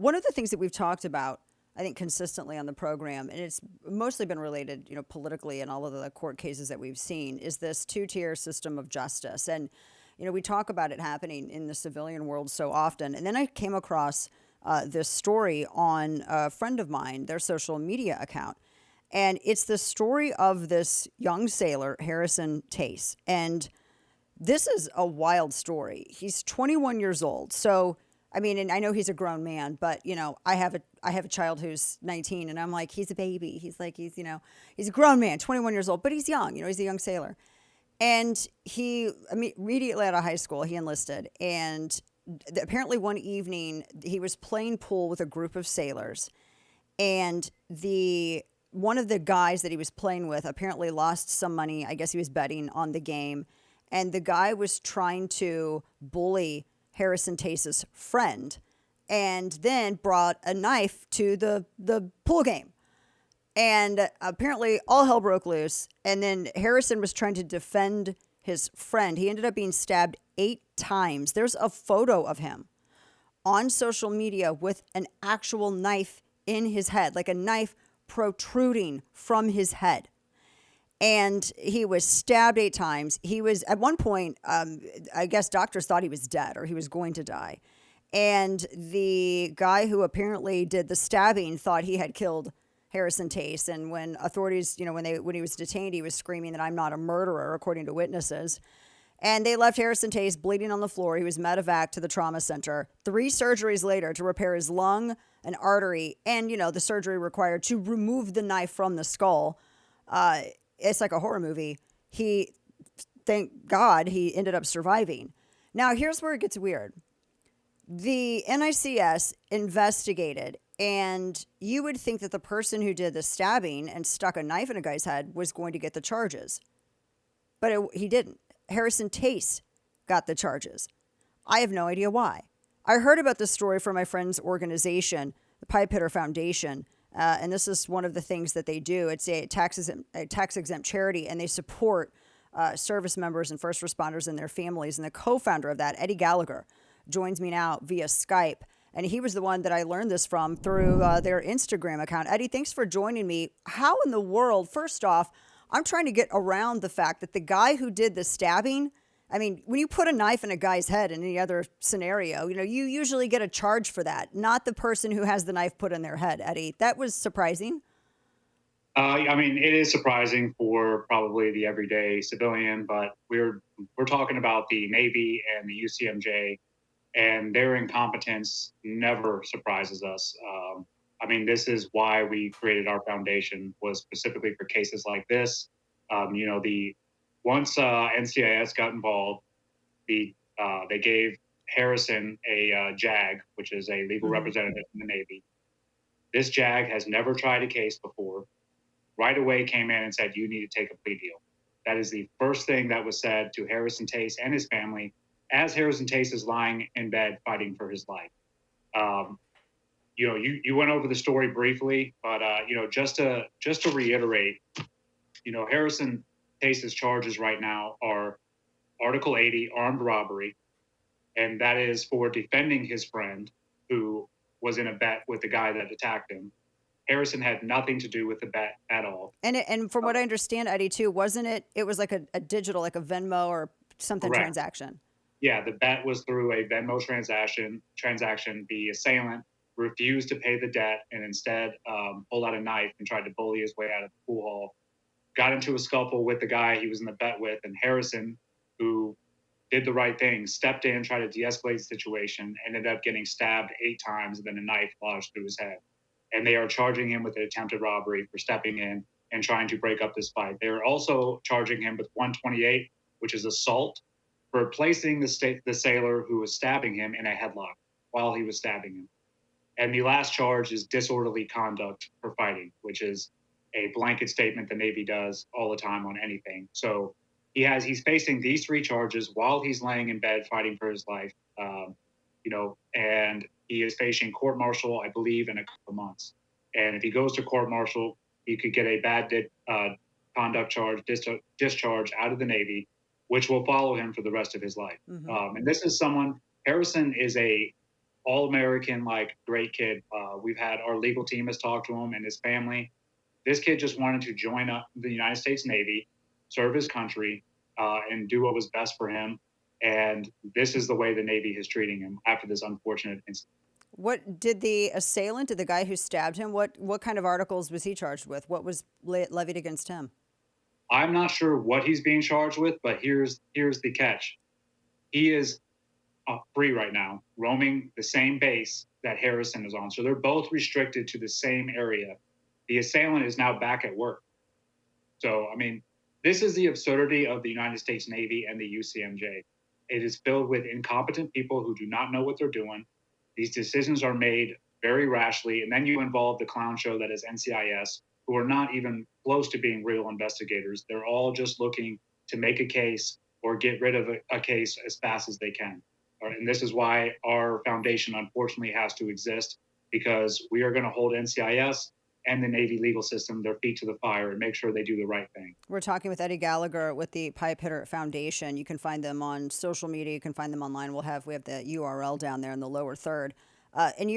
one of the things that we've talked about, I think, consistently on the program, and it's mostly been related, politically and all of the court cases that we've seen, is this two-tier system of justice. And, we talk about it happening in the civilian world so often. And then I came across this story on a friend of mine, their social media account. And it's the story of this young sailor, Harrison Tayse. And this is a wild story. He's 21 years old. So, I mean, and I know he's a grown man, but I have a child who's 19, and I'm like, he's a baby. He's a grown man, 21 years old, but he's young. He's a young sailor. And he immediately out of high school, he enlisted. And apparently one evening he was playing pool with a group of sailors, and one of the guys that he was playing with apparently lost some money. I guess he was betting on the game. And the guy was trying to bully Harrison Tayse's friend, and then brought a knife to the pool game. And apparently all hell broke loose. And then Harrison was trying to defend his friend. He ended up being stabbed 8 times. There's a photo of him on social media with an actual knife in his head, like a knife protruding from his head. And he was stabbed 8 times. He was, at one point, I guess doctors thought he was dead or he was going to die. And the guy who apparently did the stabbing thought he had killed Harrison Tayse. And when authorities, when he was detained, he was screaming that I'm not a murderer, according to witnesses. And they left Harrison Tayse bleeding on the floor. He was medevac to the trauma center. 3 surgeries later to repair his lung, an artery, and, the surgery required to remove the knife from the skull. It's like a horror movie. Thank God, he ended up surviving. Now, here's where it gets weird. The NICS investigated, and you would think that the person who did the stabbing and stuck a knife in a guy's head was going to get the charges. But he didn't. Harrison Tayse got the charges. I have no idea why. I heard about this story from my friend's organization, the Pipit Foundation. And this is one of the things that they do. It's a tax-exempt charity, and they support service members and first responders and their families. And the co-founder of that, Eddie Gallagher, joins me now via Skype. And he was the one that I learned this from through their Instagram account. Eddie, thanks for joining me. How in the world, first off, I'm trying to get around the fact that the guy who did the stabbing, I mean, when you put a knife in a guy's head in any other scenario, you usually get a charge for that, not the person who has the knife put in their head, Eddie. That was surprising. It is surprising for probably the everyday civilian, but we're talking about the Navy and the UCMJ, and their incompetence never surprises us. This is why we created our foundation, was specifically for cases like this. Once NCIS got involved, they gave Harrison a JAG, which is a legal representative in the Navy. This JAG has never tried a case before. Right away came in and said, you need to take a plea deal. That is the first thing that was said to Harrison Tayse and his family as Harrison Tayse is lying in bed fighting for his life. You went over the story briefly, but just to reiterate, Harrison Tayse's charges right now are Article 80, armed robbery, and that is for defending his friend who was in a bet with the guy that attacked him. Harrison had nothing to do with the bet at all. And from what I understand, Eddie, too, wasn't it? It was like a digital, like a Venmo or something Correct. Transaction. Yeah, the bet was through a Venmo transaction. The assailant refused to pay the debt and instead pulled out a knife and tried to bully his way out of the pool hall. Got into a scuffle with the guy he was in the bet with, and Harrison, who did the right thing, stepped in, tried to de-escalate the situation, ended up getting stabbed 8 times and then a knife lodged through his head. And they are charging him with an attempted robbery for stepping in and trying to break up this fight. They are also charging him with 128, which is assault, for placing the sailor who was stabbing him in a headlock while he was stabbing him. And the last charge is disorderly conduct for fighting, which is a blanket statement the Navy does all the time on anything. So he's facing these 3 charges while he's laying in bed fighting for his life, and he is facing court-martial, I believe, in a couple of months. And if he goes to court-martial, he could get a bad conduct charge, discharge out of the Navy, which will follow him for the rest of his life. And this is Harrison is a all American, like great kid. We've had our legal team has talked to him and his family. This kid just wanted to join up the United States Navy, serve his country, and do what was best for him. And this is the way the Navy is treating him after this unfortunate incident. What did the assailant, did the guy who stabbed him, what kind of articles was he charged with? What was levied against him? I'm not sure what he's being charged with, but here's the catch. He is free right now, roaming the same base that Harrison is on. So they're both restricted to the same area. The assailant is now back at work. So, I mean, this is the absurdity of the United States Navy and the UCMJ. It is filled with incompetent people who do not know what they're doing. These decisions are made very rashly. And then you involve the clown show that is NCIS, who are not even close to being real investigators. They're all just looking to make a case or get rid of a case as fast as they can. And this is why our foundation, unfortunately, has to exist, because we are going to hold NCIS and the Navy legal system their feet to the fire and make sure they do the right thing. We're talking with Eddie Gallagher with the Pipit Foundation. You can find them on social media. You can find them online. We have the URL down there in the lower third. And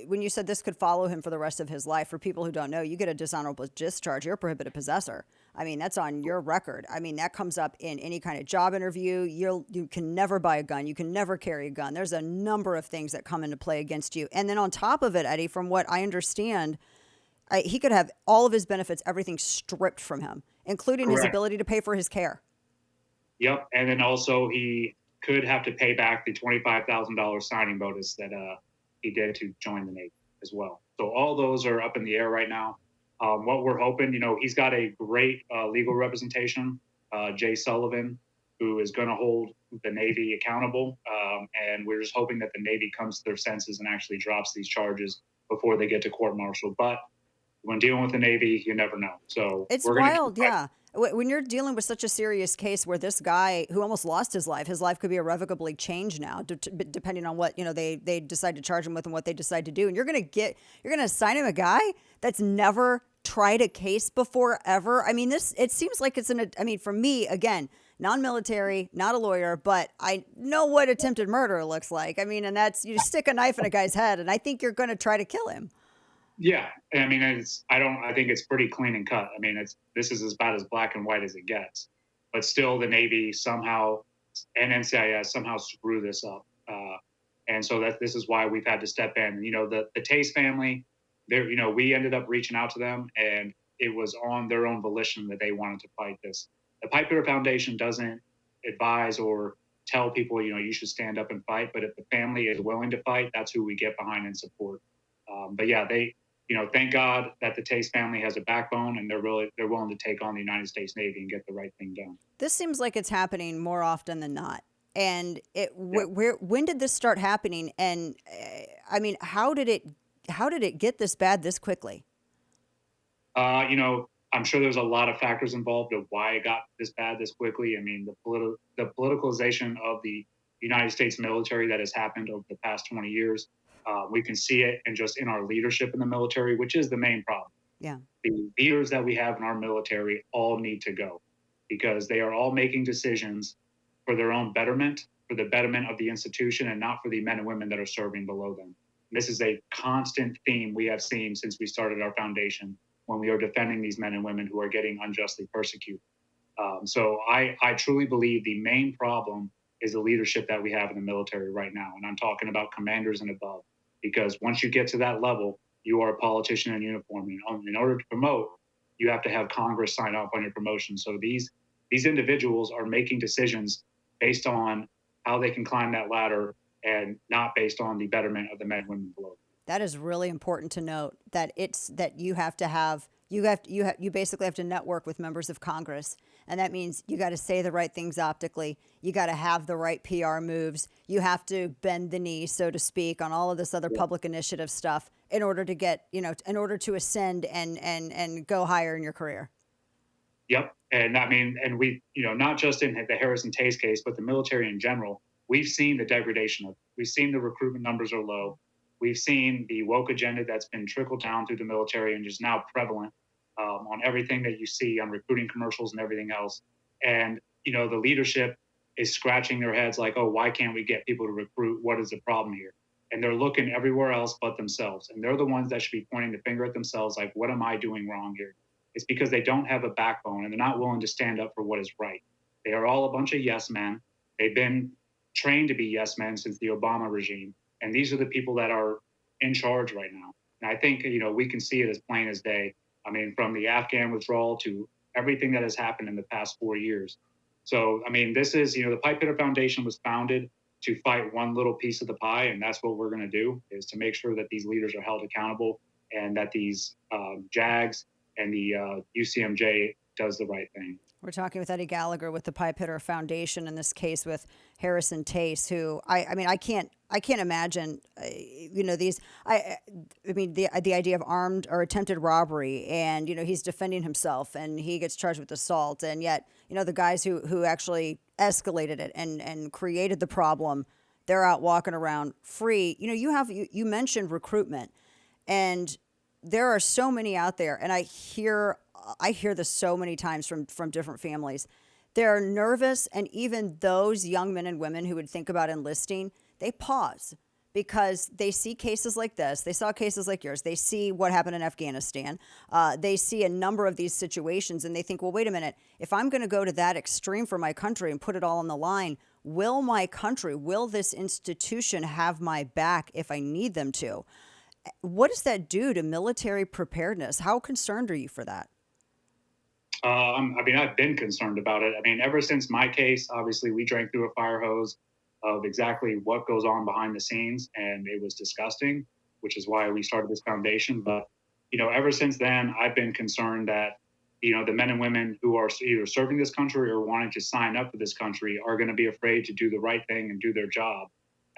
when you said this could follow him for the rest of his life, for people who don't know, you get a dishonorable discharge. You're a prohibited possessor. I mean, that's on your record. I mean, that comes up in any kind of job interview. You can never buy a gun. You can never carry a gun. There's a number of things that come into play against you. And then on top of it, Eddie, from what I understand, he could have all of his benefits, everything stripped from him, including Correct. his ability to pay for his care. Yep. And then also he could have to pay back the $25,000 signing bonus that he did to join the Navy as well. So all those are up in the air right now. What we're hoping, he's got a great legal representation, Jay Sullivan, who is going to hold the Navy accountable. And we're just hoping that the Navy comes to their senses and actually drops these charges before they get to court-martial. But when dealing with the Navy, you never know. So it's wild, yeah. When you're dealing with such a serious case where this guy who almost lost his life could be irrevocably changed now, depending on what they decide to charge him with and what they decide to do. And you're going to assign him a guy that's never tried a case before ever. I mean, it seems like for me, again, non-military, not a lawyer, but I know what attempted murder looks like. I mean, and that's, you stick a knife in a guy's head, and I think you're going to try to kill him. Yeah, I mean, I think it's pretty clean and cut. I mean, this is about as black and white as it gets. But still, the Navy somehow and NCIS somehow screw this up, and so this is why we've had to step in. The Tayse family, we ended up reaching out to them, and it was on their own volition that they wanted to fight this. The Pipit Foundation doesn't advise or tell people, you should stand up and fight. But if the family is willing to fight, that's who we get behind and support. But yeah, thank God that the Tayse family has a backbone, and they're willing to take on the United States Navy and get the right thing done. This seems like it's happening more often than not. And when did this start happening? And I mean, how did it get this bad this quickly? I'm sure there's a lot of factors involved of why it got this bad this quickly. I mean, the politicalization of the United States military that has happened over the past 20 years. We can see it in our leadership in the military, which is the main problem. Yeah. The leaders that we have in our military all need to go, because they are all making decisions for their own betterment, for the betterment of the institution, and not for the men and women that are serving below them. This is a constant theme we have seen since we started our foundation, when we are defending these men and women who are getting unjustly persecuted. So I truly believe the main problem is the leadership that we have in the military right now. And I'm talking about commanders and above, because once you get to that level, you are a politician in uniform. In order to promote, you have to have Congress sign off on your promotion. So these individuals are making decisions based on how they can climb that ladder, and not based on the betterment of the men and women below. That is really important to note, that you basically have to network with members of Congress. And that means you got to say the right things optically. You got to have the right PR moves. You have to bend the knee, so to speak, on all of this other public initiative stuff in order to in order to ascend and go higher in your career. Yep. And we, not just in the Harrison Tayse case, but the military in general, we've seen the degradation of it. We've seen the recruitment numbers are low. We've seen the woke agenda that's been trickled down through the military and is now prevalent on everything that you see on recruiting commercials and everything else. And, the leadership is scratching their heads like, oh, why can't we get people to recruit? What is the problem here? and they're looking everywhere else but themselves. And they're the ones that should be pointing the finger at themselves, like, what am I doing wrong here? It's because they don't have a backbone and they're not willing to stand up for what is right. They are all a bunch of yes men. They've been trained to be yes men since the Obama regime. And these are the people that are in charge right now. And I think, we can see it as plain as day. I mean, from the Afghan withdrawal to everything that has happened in the past 4 years. So, I mean, this is, the Pipit Foundation was founded to fight one little piece of the pie. And that's what we're going to do, is to make sure that these leaders are held accountable and that these JAGs and the UCMJ does the right thing. We're talking with Eddie Gallagher with the Pipit Foundation, in this case with Harrison Tayse, who I can't imagine, these, I mean, the idea of armed or attempted robbery, and, he's defending himself and he gets charged with assault. And yet, the guys who actually escalated it and created the problem, they're out walking around free. You mentioned recruitment, and there are so many out there, and I hear this so many times from different families. They're nervous, and even those young men and women who would think about enlisting, they pause because they see cases like this. They saw cases like yours. They see what happened in Afghanistan. They see a number of these situations, and they think, well, wait a minute. If I'm going to go to that extreme for my country and put it all on the line, will my country, will this institution have my back if I need them to? What does that do to military preparedness? How concerned are you for that? I've been concerned about it. I mean, ever since my case, obviously, we drank through a fire hose of exactly what goes on behind the scenes, and it was disgusting, which is why we started this foundation. But, ever since then, I've been concerned that, the men and women who are either serving this country or wanting to sign up for this country are going to be afraid to do the right thing and do their job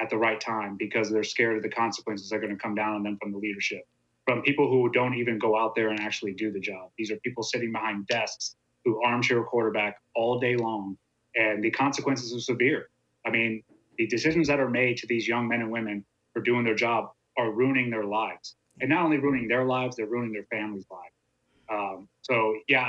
at the right time because they're scared of the consequences that are going to come down on them from the leadership, from people who don't even go out there and actually do the job. These are people sitting behind desks who armchair quarterback all day long, and the consequences are severe. I mean, the decisions that are made to these young men and women for doing their job are ruining their lives. And not only ruining their lives, they're ruining their families' lives.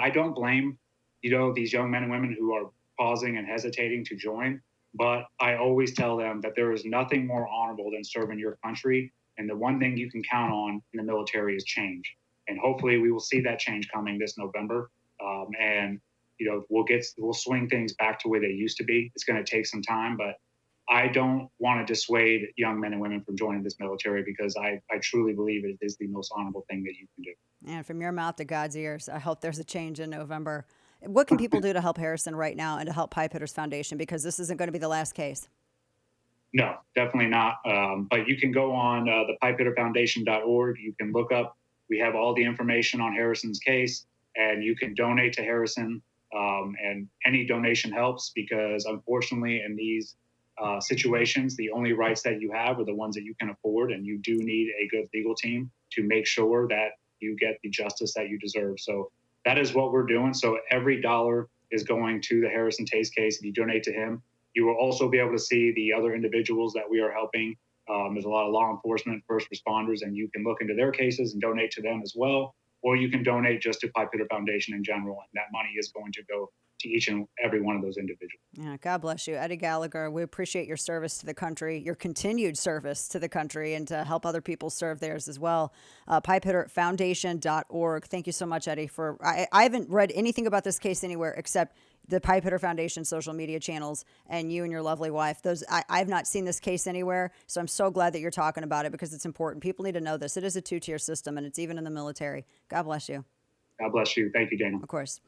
I don't blame, these young men and women who are pausing and hesitating to join. But I always tell them that there is nothing more honorable than serving your country. And the one thing you can count on in the military is change. And hopefully we will see that change coming this November. We'll swing things back to where they used to be. It's going to take some time, but I don't want to dissuade young men and women from joining this military because I truly believe it is the most honorable thing that you can do. And from your mouth to God's ears, I hope there's a change in November. What can people do to help Harrison right now and to help Pipiters Foundation? Because this isn't going to be the last case. No, definitely not. But you can go on the pipitterfoundation.org. You can look up. We have all the information on Harrison's case, and you can donate to Harrison. And any donation helps because, unfortunately, in these situations, the only rights that you have are the ones that you can afford, and you do need a good legal team to make sure that you get the justice that you deserve. So that is what we're doing. So every dollar is going to the Harrison Tayse case. If you donate to him, you will also be able to see the other individuals that we are helping. There's a lot of law enforcement, first responders, and you can look into their cases and donate to them as well. Or you can donate just to Pipit Foundation in general, and that money is going to go to each and every one of those individuals. Yeah, God bless you. Eddie Gallagher, we appreciate your service to the country, your continued service to the country, and to help other people serve theirs as well. Pipitterfoundation.org. Thank you so much, Eddie. I haven't read anything about this case anywhere except the Pipit Foundation social media channels and you and your lovely wife. I've not seen this case anywhere, so I'm so glad that you're talking about it because it's important. People need to know this. It is a two-tier system, and it's even in the military. God bless you. God bless you. Thank you, Dana. Of course.